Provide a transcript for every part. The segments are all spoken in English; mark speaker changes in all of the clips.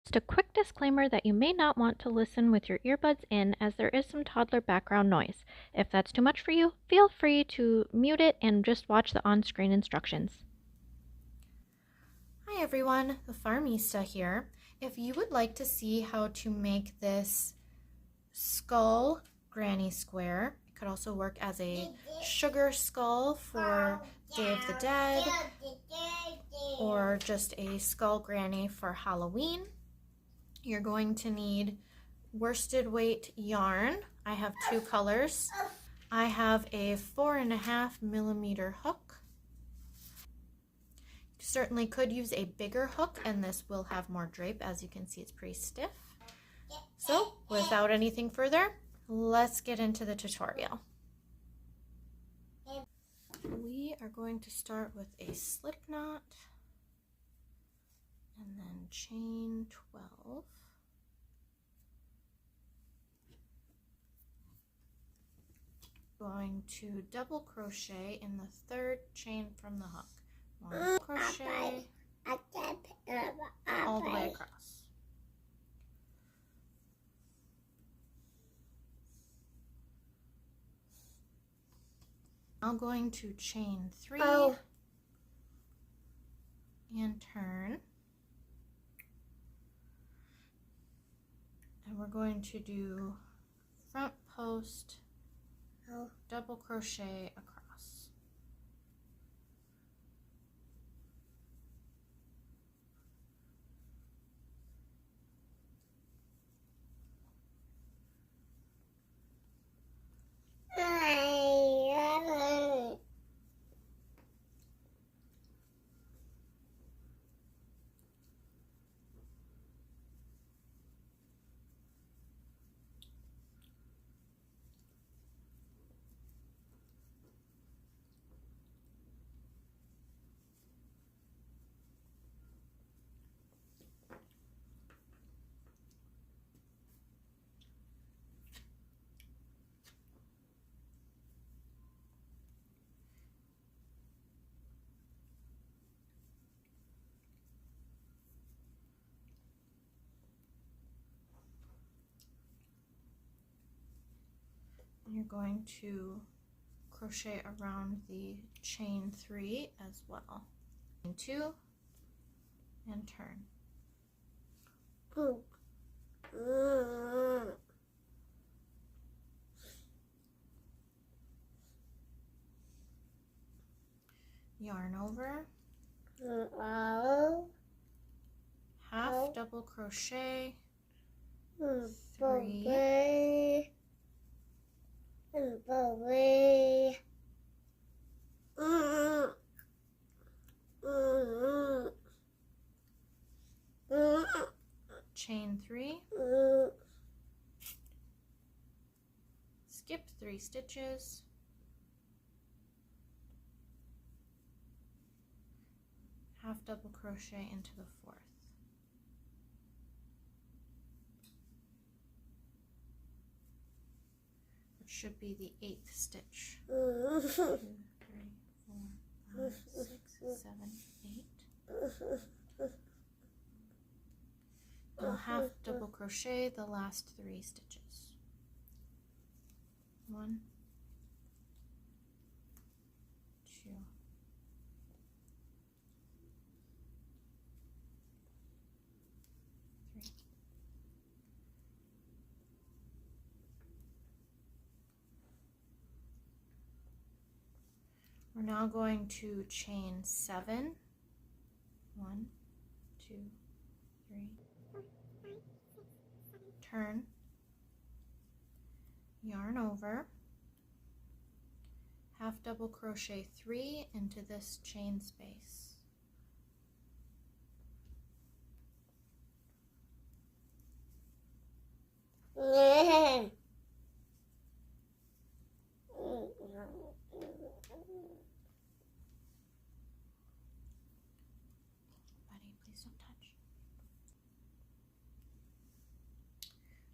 Speaker 1: Just a quick disclaimer that you may not want to listen with your earbuds in, as there is some toddler background noise. If that's too much for you, feel free to mute it and just watch the on-screen instructions.
Speaker 2: Hi everyone, the Farmista here. If you would like to see how to make this skull granny square, it could also work as a sugar skull for Day of the Dead, or just a skull granny for Halloween. You're going to need worsted weight yarn. I have two colors. I have a 4.5 millimeter hook. You certainly could use a bigger hook, and this will have more drape. As you can see, it's pretty stiff. So without anything further, let's get into the tutorial. We are going to start with a slip knot and then chain 12. Going to double crochet in the third chain from the hook. One crochet all the way across. I'm going to chain 3 and turn. And we're going to do front post, double crochet across. You're going to crochet around the chain 3 as well. Chain 2 and turn. Yarn over, half double crochet, 3, chain 3, skip 3 stitches, half double crochet into the 4th. Which should be the 8th stitch. 2, 3, 4, 5, 6, 7, 8. I'll half double crochet the last 3 stitches. 1, 2, 3. We're now going to chain 7. 1, 2, 3. Turn, yarn over, half double crochet 3 into this chain space. Buddy, please don't touch.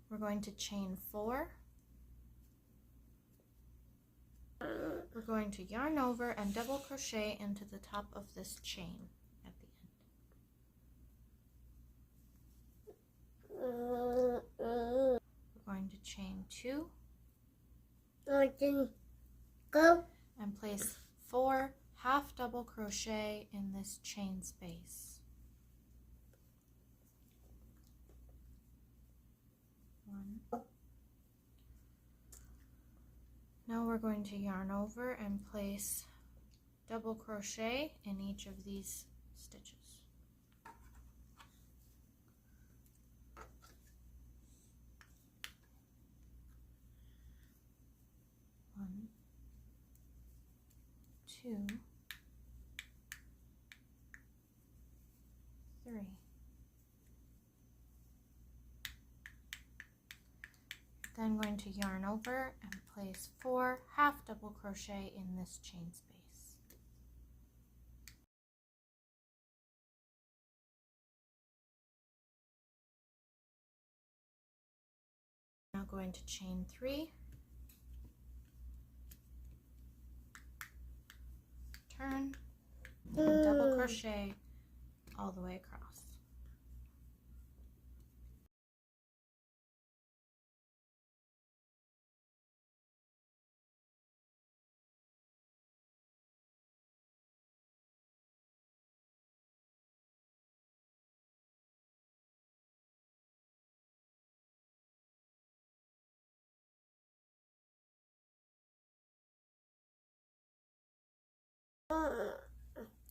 Speaker 2: We're going to chain 4. We're going to yarn over and double crochet into the top of this chain at the chain 2
Speaker 3: Go.
Speaker 2: and place 4 half double crochet in this chain space. 1. Now we're going to yarn over and place double crochet in each of these stitches. 1, 2, 3. Then going to yarn over and place 4 half double crochet in this chain space. Now going to chain 3, turn, and double crochet all the way across.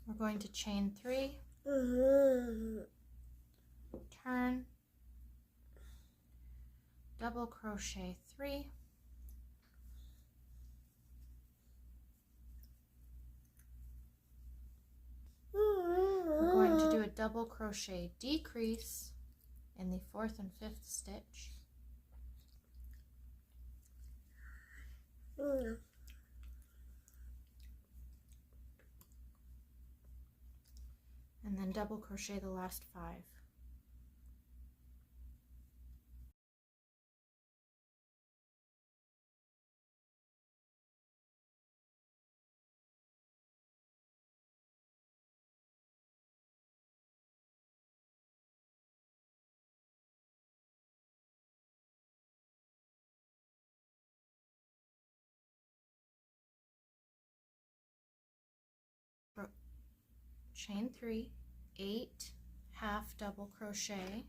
Speaker 2: We're going to chain 3, turn, double crochet 3, we're going to do a double crochet decrease in the 4th and 5th stitch, and then double crochet the last 5. Chain 3, 8 half double crochet.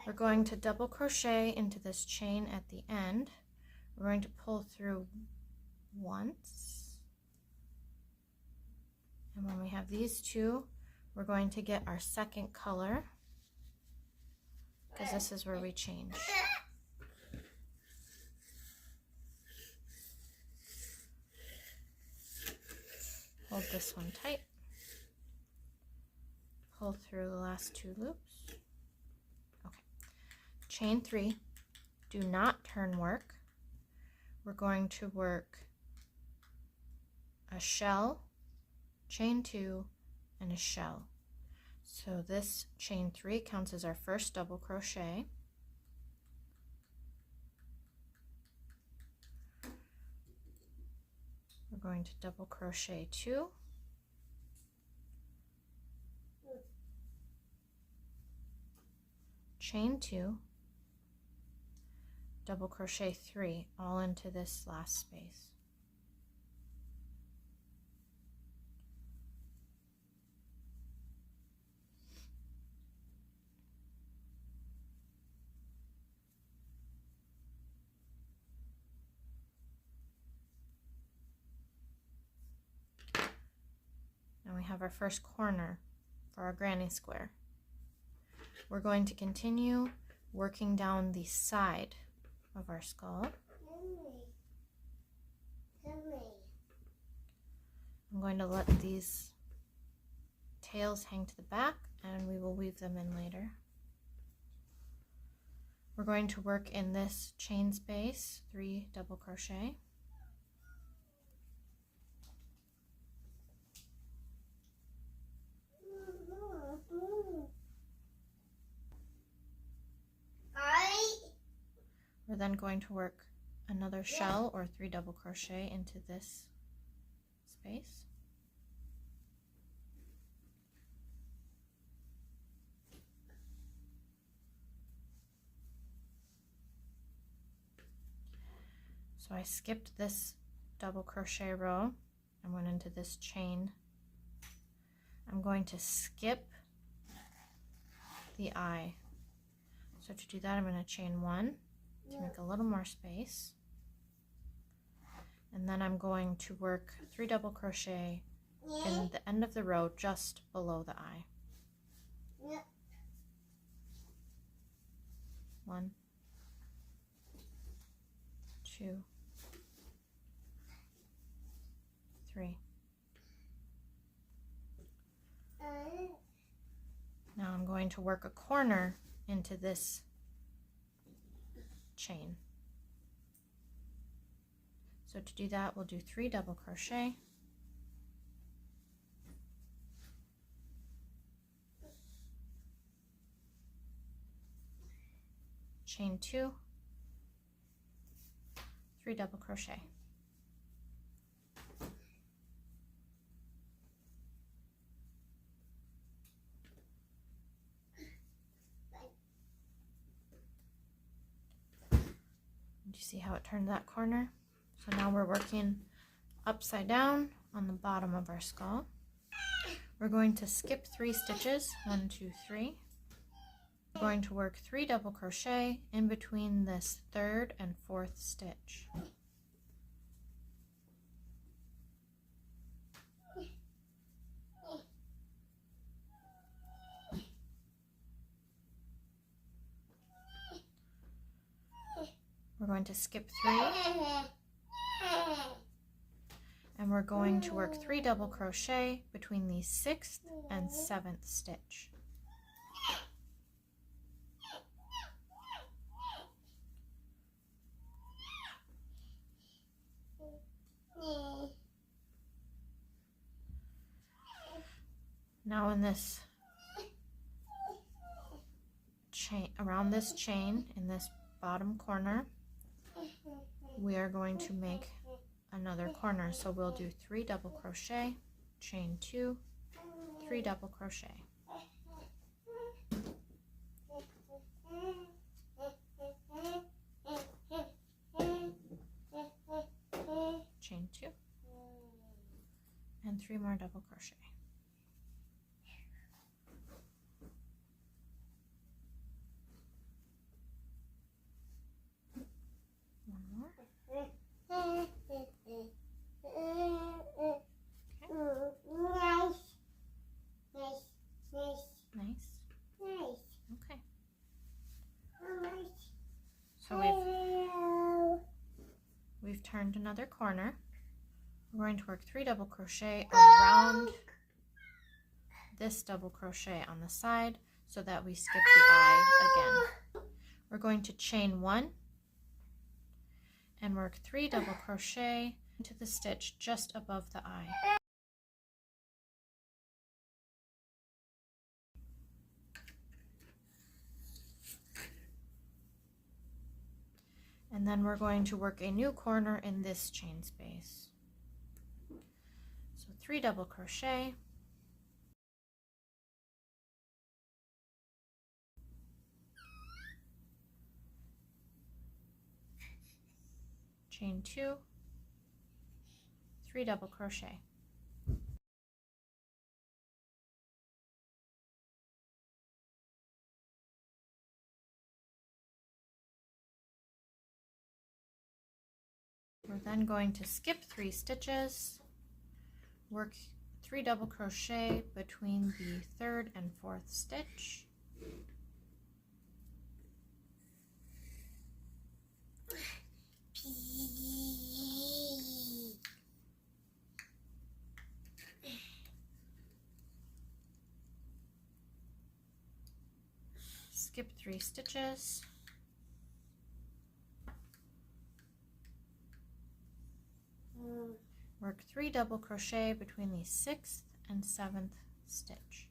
Speaker 2: We're going to double crochet into this chain at the end. We're going to pull through once, and when we have these two, we're going to get our second color, because this is where we change. Hold this one tight, pull through the last 2 loops. Okay, chain 3, do not turn work. We're going to work a shell, chain 2, and a shell. So this chain 3 counts as our first double crochet. We're going to double crochet 2, chain 2, double crochet 3, all into this last space. Now we have our first corner for our granny square. We're going to continue working down the side of our skull. I'm going to let these tails hang to the back, and we will weave them in later. We're going to work in this chain space, 3 double crochet. We're then going to work another shell or 3 double crochet into this space. So I skipped this double crochet row and went into this chain. I'm going to skip the eye. So to do that, I'm going to chain 1 to make a little more space. And then I'm going to work 3 double crochet in the end of the row just below the eye. 1, 2, 3. Now I'm going to work a corner into this chain. So to do that, we'll do 3 double crochet, chain 2, 3 double crochet. Do you see how it turned that corner? So now we're working upside down on the bottom of our skull. We're going to skip 3 stitches, 1, 2, 3. We're going to work 3 double crochet in between this 3rd and 4th stitch. We're going to skip 3, and we're going to work 3 double crochet between the 6th and 7th stitch. Now in this chain, around this chain in this bottom corner, we are going to make another corner. So we'll do 3 double crochet, chain 2, 3 double crochet. Chain 2 and 3 more double crochet. One more. Nice. Okay. So we've turned another corner. We're going to work 3 double crochet around this double crochet on the side so that we skip the eye again. We're going to chain 1 and work 3 double crochet into the stitch just above the eye. And then we're going to work a new corner in this chain space. So 3 double crochet, chain 2, 3 double crochet. We're then going to skip 3 stitches, work 3 double crochet between the 3rd and 4th stitch. Skip 3 stitches. Work 3 double crochet between the 6th and 7th stitch.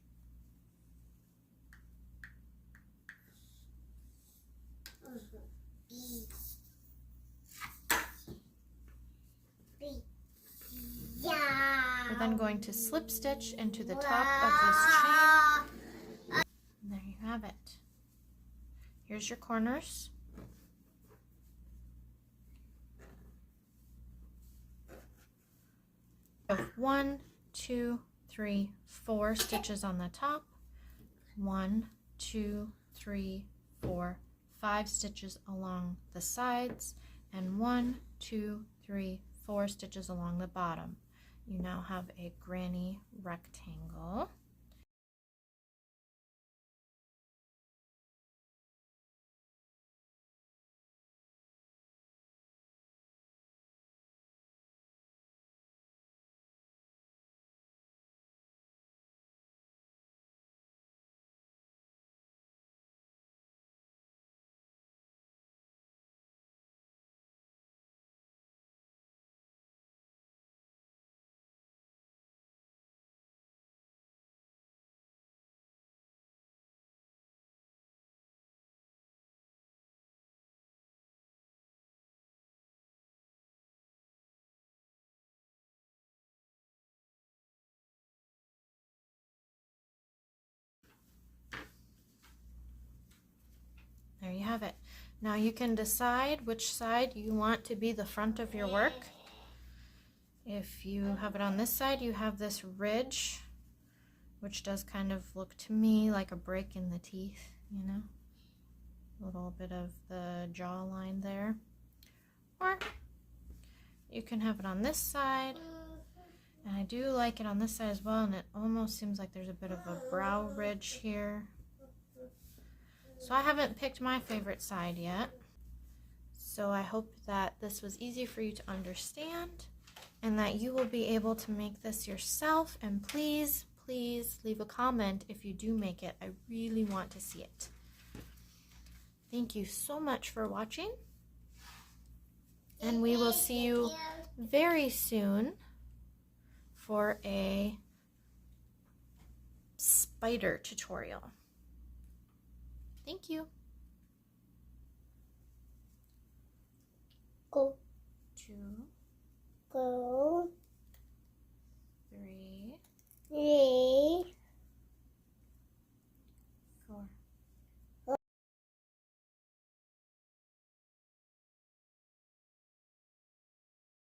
Speaker 2: We're then going to slip stitch into the top of this chain. And there you have it. Here's your corners. 1, 2, 3, 4 stitches on the top, 1, 2, 3, 4, 5 stitches along the sides, and 1, 2, 3, 4 stitches along the bottom. You now have a granny rectangle. There you have it. Now you can decide which side you want to be the front of your work. If you have it on this side, you have this ridge, which does kind of look to me like a break in the teeth, you know? A little bit of the jawline there. Or you can have it on this side. And I do like it on this side as well, and it almost seems like there's a bit of a brow ridge here. So I haven't picked my favorite side yet. So I hope that this was easy for you to understand and that you will be able to make this yourself. And please, please leave a comment if you do make it. I really want to see it. Thank you so much for watching. And we will see you very soon for a spider tutorial. Thank you.
Speaker 3: Go.
Speaker 2: 2,
Speaker 3: Go.
Speaker 2: 3,
Speaker 3: 3,